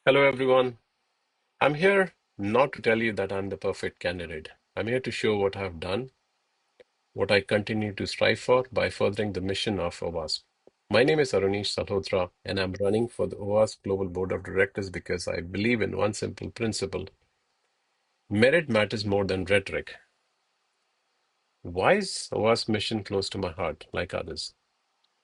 Hello, everyone. I'm here not to tell you that I'm the perfect candidate. I'm here to show what I've done, what I continue to strive for by furthering the mission of OWASP. My name is Aruneesh Salhotra, and I'm running for the OWASP Global Board of Directors because I believe in one simple principle: merit matters more than rhetoric. Why is OWASP mission close to my heart, like others?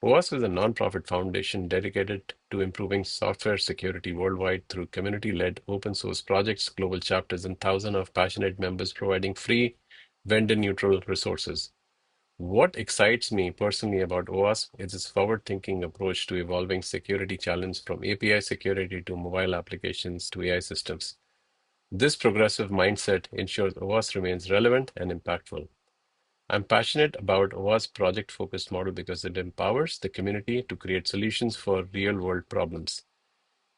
OWASP is a nonprofit foundation dedicated to improving software security worldwide through community-led open source projects, global chapters, and thousands of passionate members providing free, vendor-neutral resources. What excites me personally about OWASP is its forward-thinking approach to evolving security challenges from API security to mobile applications to AI systems. This progressive mindset ensures OWASP remains relevant and impactful. I'm passionate about OWASP project-focused model because it empowers the community to create solutions for real-world problems.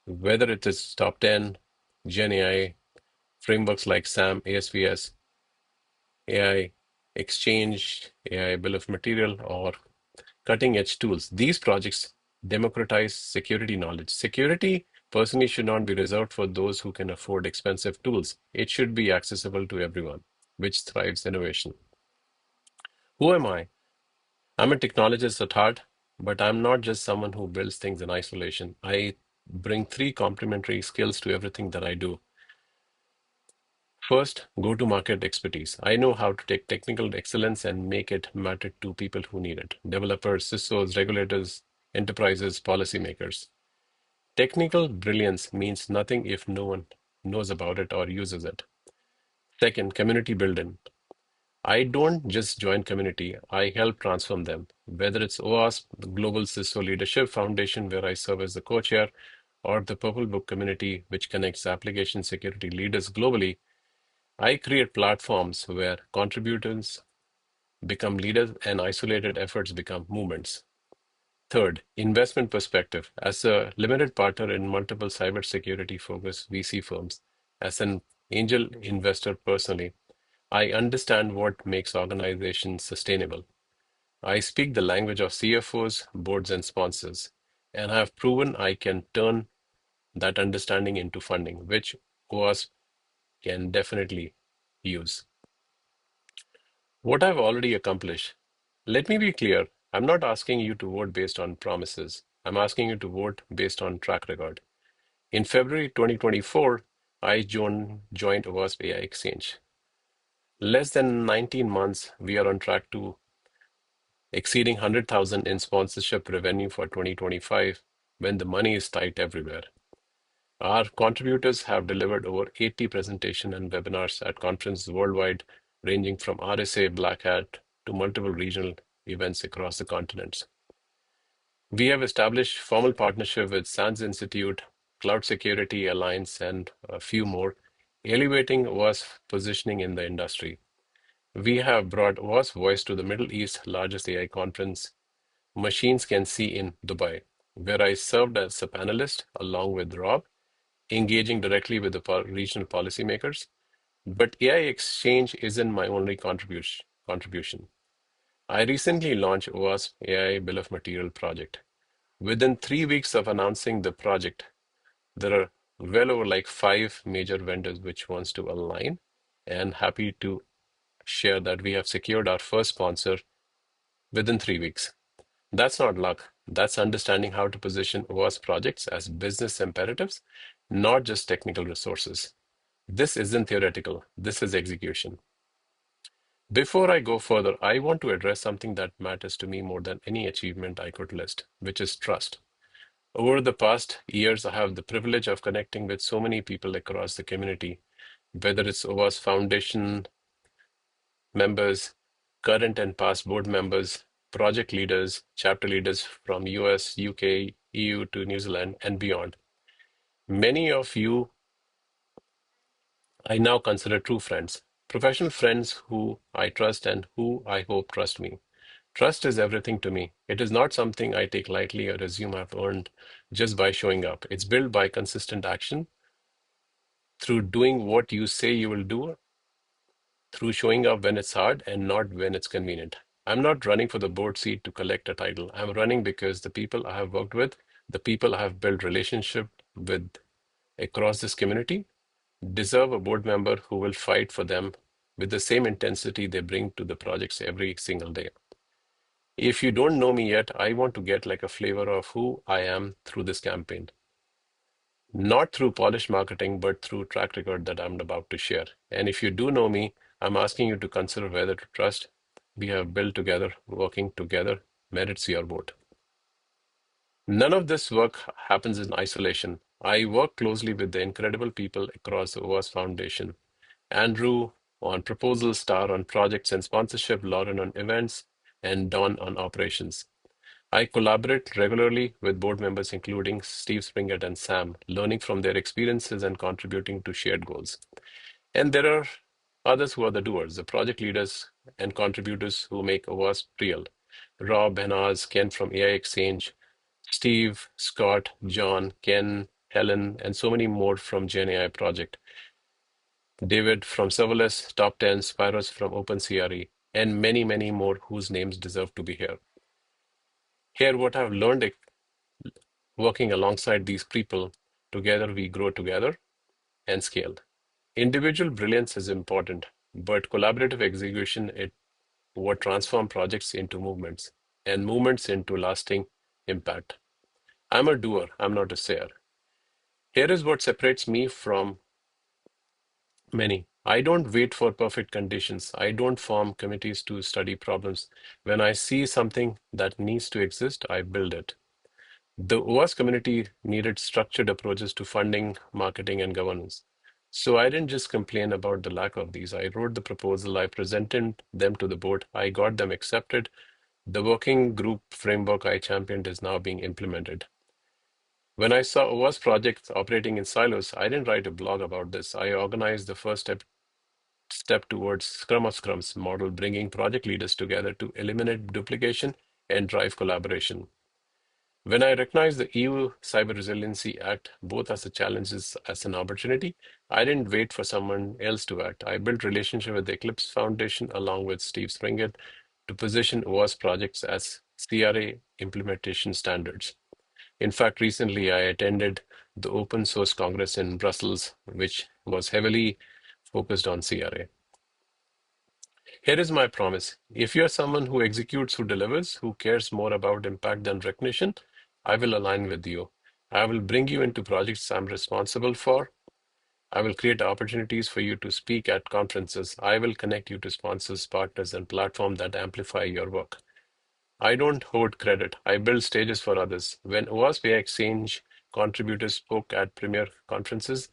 Whether it is top 10, Gen AI, frameworks like SAM, ASVS, AI Exchange, AI Bill of Material, or cutting-edge tools, these projects democratize security knowledge. Security personally should not be reserved for those who can afford expensive tools. It should be accessible to everyone, which thrives innovation. Who am I? I'm a technologist at heart, but I'm not just someone who builds things in isolation. I bring three complementary skills to everything that I do. First, go-to-market expertise. I know how to take technical excellence and make it matter to people who need it. Developers, CISOs, regulators, enterprises, policymakers. Technical brilliance means nothing if no one knows about it or uses it. Second, community building. I don't just join community, I help transform them. Whether it's OWASP, the Global CISO Leadership Foundation, where I serve as the co-chair, or the Purple Book community, which connects application security leaders globally, I create platforms where contributors become leaders and isolated efforts become movements. Third, investment perspective. As a limited partner in multiple cybersecurity focused VC firms, as an angel investor personally, I understand what makes organizations sustainable. I speak the language of CFOs, boards, and sponsors, and I have proven I can turn that understanding into funding, which OWASP can definitely use. What I've already accomplished. Let me be clear. I'm not asking you to vote based on promises. I'm asking you to vote based on track record. In February 2024, I joined OWASP AI Exchange. Less than 19 months, we are on track to exceeding 100,000 in sponsorship revenue for 2025 when the money is tight everywhere. Our contributors have delivered over 80 presentations and webinars at conferences worldwide, ranging from RSA Black Hat to multiple regional events across the continents. We have established formal partnership with SANS Institute, Cloud Security Alliance, and a few more, elevating OWASP positioning in the industry. We have brought OWASP Voice to the Middle East largest AI conference, Machines Can See in Dubai, where I served as a panelist along with Rob, engaging directly with the regional policymakers. But AI Exchange isn't my only contribution. I recently launched OWASP AI Bill of Material project. Within 3 weeks of announcing the project, there are well over like five major vendors which wants to align, and happy to share that we have secured our first sponsor within 3 weeks. That's not luck. That's understanding how to position OWASP projects as business imperatives, not just technical resources. This isn't theoretical. This is execution. Before I go further, I want to address something that matters to me more than any achievement I could list, which is trust. Over the past years, I have the privilege of connecting with so many people across the community, whether it's OWASP Foundation members, current and past board members, project leaders, chapter leaders from US, UK, EU to New Zealand and beyond. Many of you I now consider true friends, professional friends who I trust and who I hope trust me. Trust is everything to me. It is not something I take lightly or assume I've earned just by showing up. It's built by consistent action, through doing what you say you will do, through showing up when it's hard and not when it's convenient. I'm not running for the board seat to collect a title. I'm running because the people I have worked with, the people I have built relationship with, across this community deserve a board member who will fight for them with the same intensity they bring to the projects every single day. If you don't know me yet, I want to get like a flavor of who I am through this campaign. Not through polished marketing, but through track record that I'm about to share. And if you do know me, I'm asking you to consider whether to trust we have built together, working together, merits your vote. None of this work happens in isolation. I work closely with the incredible people across the OWASP Foundation. Andrew on proposals, Star on projects and sponsorship, Lauren on events, and Don on operations. I collaborate regularly with board members, including Steve Springett and Sam, learning from their experiences and contributing to shared goals. And there are others who are the doers, the project leaders and contributors who make OWASP real. Rob, Henaz, Ken from AI Exchange, Steve, Scott, John, Ken, Helen, and so many more from Gen AI Project. David from Serverless, Top 10, Spiros from OpenCRE, and many, many more whose names deserve to be here. Here, what I've learned working alongside these people, together we grow together and scale. Individual brilliance is important, but collaborative execution is what transforms projects into movements and movements into lasting impact. I'm a doer, I'm not a sayer. Here is what separates me from many. I don't wait for perfect conditions. I don't form committees to study problems. When I see something that needs to exist, I build it. The OWASP community needed structured approaches to funding, marketing, and governance. So I didn't just complain about the lack of these. I wrote the proposal, I presented them to the board, I got them accepted. The working group framework I championed is now being implemented. When I saw OWASP projects operating in silos, I didn't write a blog about this. I organized the first step towards Scrum of Scrums model, bringing project leaders together to eliminate duplication and drive collaboration. When I recognized the EU Cyber Resiliency Act both as a challenge as an opportunity, I didn't wait for someone else to act. I built relationship with the Eclipse Foundation along with Steve Springett to position OWASP projects as CRA implementation standards. In fact, recently I attended the Open Source Congress in Brussels, which was heavily focused on CRA. Here is my promise. If you're someone who executes, who delivers, who cares more about impact than recognition, I will align with you. I will bring you into projects I'm responsible for. I will create opportunities for you to speak at conferences. I will connect you to sponsors, partners, and platforms that amplify your work. I don't hoard credit. I build stages for others. When OWASP Exchange contributors spoke at premier conferences,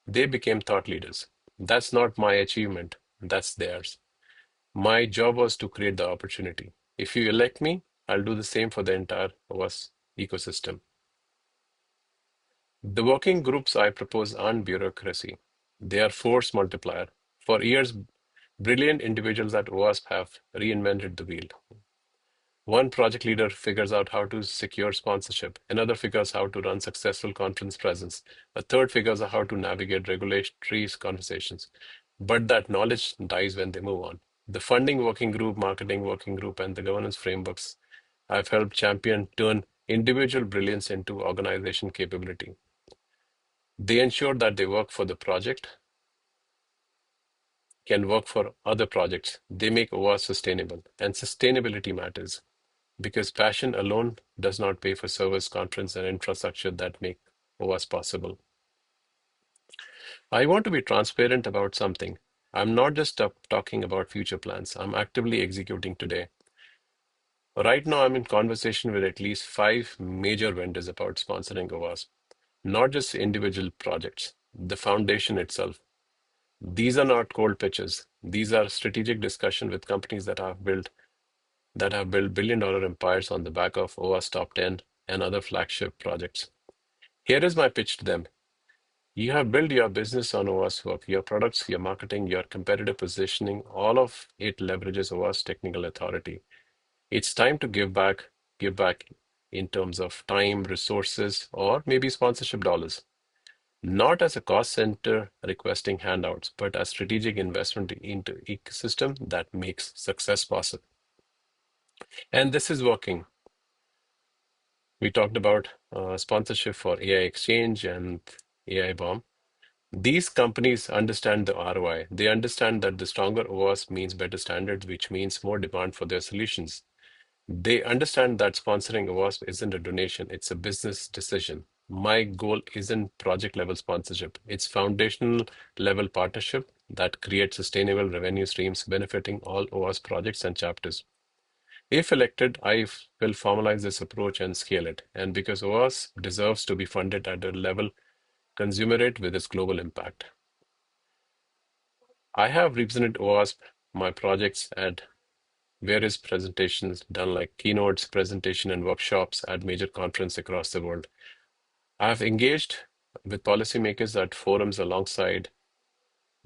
they became thought leaders. That's not my achievement. That's theirs. My job was to create the opportunity. If you elect me, I'll do the same for the entire OWASP ecosystem. The working groups I propose aren't bureaucracy. They are force multiplier. For years, brilliant individuals at OWASP have reinvented the wheel. One project leader figures out how to secure sponsorship. Another figures how to run successful conference presence. A third figures out how to navigate regulatory conversations. But that knowledge dies when they move on. The funding working group, marketing working group, and the governance frameworks I've helped champion turn individual brilliance into organization capability. They ensure that they work for the project, can work for other projects. They make OWASP sustainable, and sustainability matters because passion alone does not pay for service, conference, and infrastructure that make OWASP possible. I want to be transparent about something. I'm not just talking about future plans. I'm actively executing today. Right now, I'm in conversation with at least 5 major vendors about sponsoring OWASP, not just individual projects, the foundation itself. These are not cold pitches. These are strategic discussions with companies that have built billion-dollar empires on the back of OWASP Top 10 and other flagship projects. Here is my pitch to them. You have built your business on OWASP work, your products, your marketing, your competitive positioning, all of it leverages OWASP technical authority. It's time to give back in terms of time, resources, or maybe sponsorship dollars. Not as a cost center requesting handouts, but as strategic investment into ecosystem that makes success possible. And this is working. We talked about sponsorship for AI Exchange and AI bomb. These companies understand the ROI. They understand that the stronger OWASP means better standards, which means more demand for their solutions. They understand that sponsoring OWASP isn't a donation, it's a business decision. My goal isn't project level sponsorship, it's foundational level partnership that creates sustainable revenue streams benefiting all OWASP projects and chapters. If elected, will formalize this approach and scale it. And because OWASP deserves to be funded at a level commensurate with its global impact. I have represented OWASP, my projects at various presentations done like keynotes, presentation, and workshops at major conferences across the world. I have engaged with policymakers at forums alongside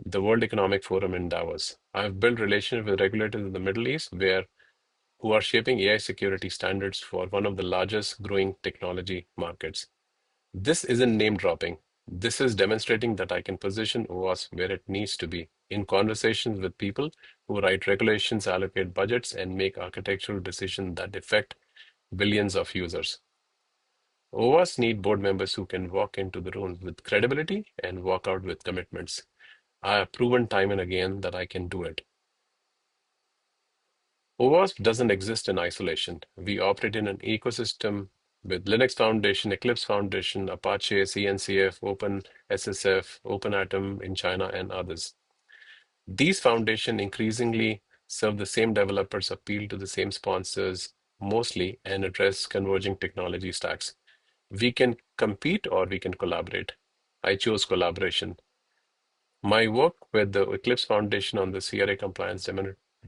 the World Economic Forum in Davos. I have built relations with regulators in the Middle East who are shaping AI security standards for one of the largest growing technology markets. This isn't name dropping. This is demonstrating that I can position OWASP where it needs to be in conversations with people who write regulations, allocate budgets, and make architectural decisions that affect billions of users. OWASP need board members who can walk into the room with credibility and walk out with commitments. I have proven time and again that I can do it. OWASP doesn't exist in isolation. We operate in an ecosystem with Linux Foundation, Eclipse Foundation, Apache, CNCF, OpenSSF, OpenAtom in China, and others. These foundations increasingly serve the same developers, appeal to the same sponsors mostly, and address converging technology stacks. We can compete or we can collaborate. I chose collaboration. My work with the Eclipse Foundation on the CRA compliance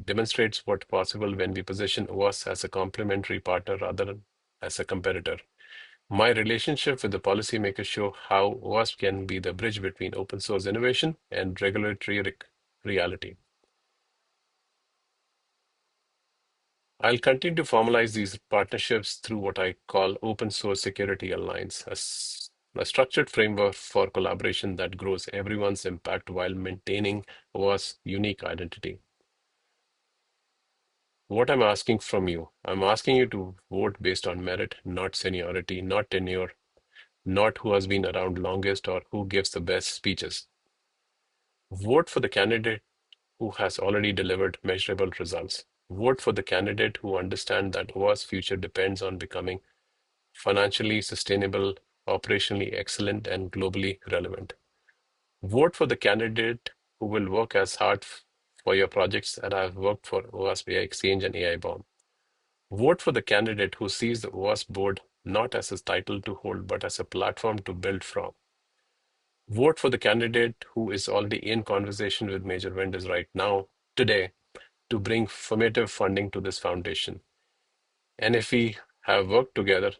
demonstrates what's possible when we position OWASP as a complementary partner rather than as a competitor. My relationship with the policymakers show how OWASP can be the bridge between open source innovation and regulatory reality. I'll continue to formalize these partnerships through what I call Open Source Security Alliance, a structured framework for collaboration that grows everyone's impact while maintaining OWASP's unique identity. What I'm asking from you, I'm asking you to vote based on merit, not seniority, not tenure, not who has been around longest or who gives the best speeches. Vote for the candidate who has already delivered measurable results. Vote for the candidate who understands that OAS's future depends on becoming financially sustainable, operationally excellent, and globally relevant. Vote for the candidate who will work as hard for your projects that I've worked for OWASP AI Exchange and AI Bomb. Vote for the candidate who sees the OWASP board not as a title to hold, but as a platform to build from. Vote for the candidate who is already in conversation with major vendors right now, today, to bring formative funding to this foundation. And if we have worked together,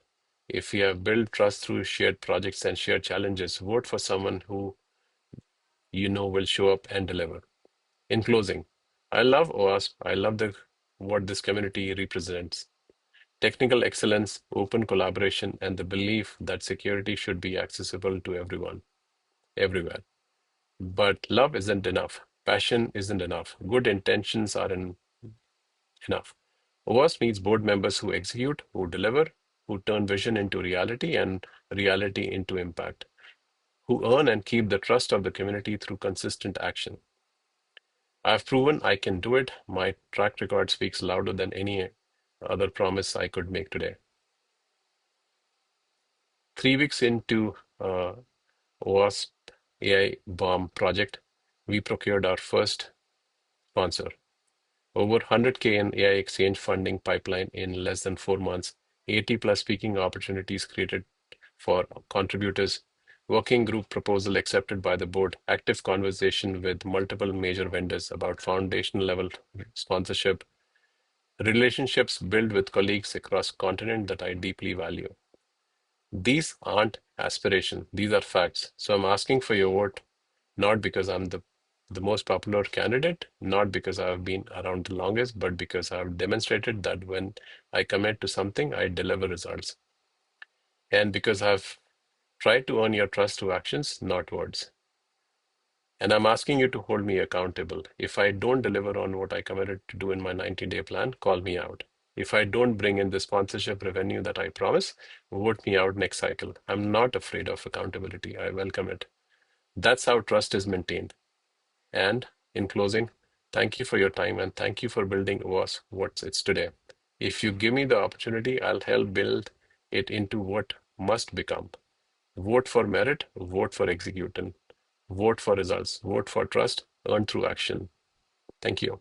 if we have built trust through shared projects and shared challenges, vote for someone who you know will show up and deliver. In closing, I love OWASP. I love what this community represents. Technical excellence, open collaboration, and the belief that security should be accessible to everyone, everywhere. But love isn't enough. Passion isn't enough. Good intentions aren't enough. OWASP needs board members who execute, who deliver, who turn vision into reality and reality into impact, who earn and keep the trust of the community through consistent action. I've proven I can do it. My track record speaks louder than any other promise I could make today. 3 weeks into OWASP AI Bomb project, we procured our first sponsor. Over 100K in AI exchange funding pipeline in less than 4 months, 80 plus speaking opportunities created for contributors, working group proposal accepted by the board, active conversation with multiple major vendors about foundation level sponsorship, relationships built with colleagues across continent that I deeply value. These aren't aspirations, these are facts. So I'm asking for your vote, not because I'm the most popular candidate, not because I've been around the longest, but because I've demonstrated that when I commit to something, I deliver results. And because I've tried to earn your trust through actions, not words. And I'm asking you to hold me accountable. If I don't deliver on what I committed to do in my 90-day plan, call me out. If I don't bring in the sponsorship revenue that I promise, vote me out next cycle. I'm not afraid of accountability. I welcome it. That's how trust is maintained. And in closing, thank you for your time and thank you for building OWASP what it's today. If you give me the opportunity, I'll help build it into what must become. Vote for merit, vote for execution, vote for results, vote for trust, earned through action. Thank you.